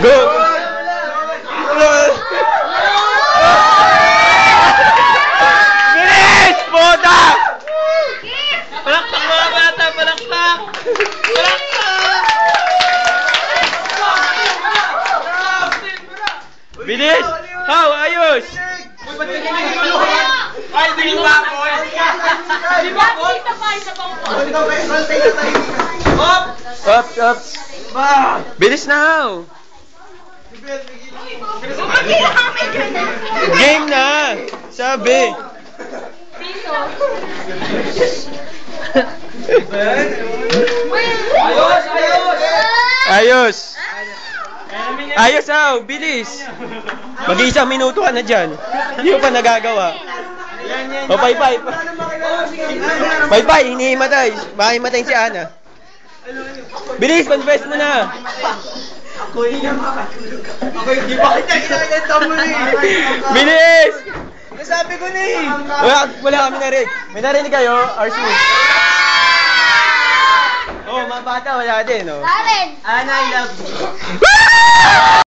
Go! Bilis! Puta! Palakpak mga bata! Palakpak! Palakpak! Bilis! How? Ayos! Ay, di ba ako? Di ba ako? Up, up! Bilis na, how? Game na! Sabi! Ayos! Ayos! Ayos! Ayos, how? Bilis! Mag-iisang minuto ka na dyan. Hindi mo pa nagagawa. O, pay-pay. Pay-pay, hinihimatay. Baka himatay si Ana. Bilis, confess mo na. Ako hindi pa kita ginaganda mo eh. Bilis! Nasabi ko na eh. Wala kami narinig. May narinig kayo, RC? Oh, mga bata, wala din, oh. Karen! Ana, I love you.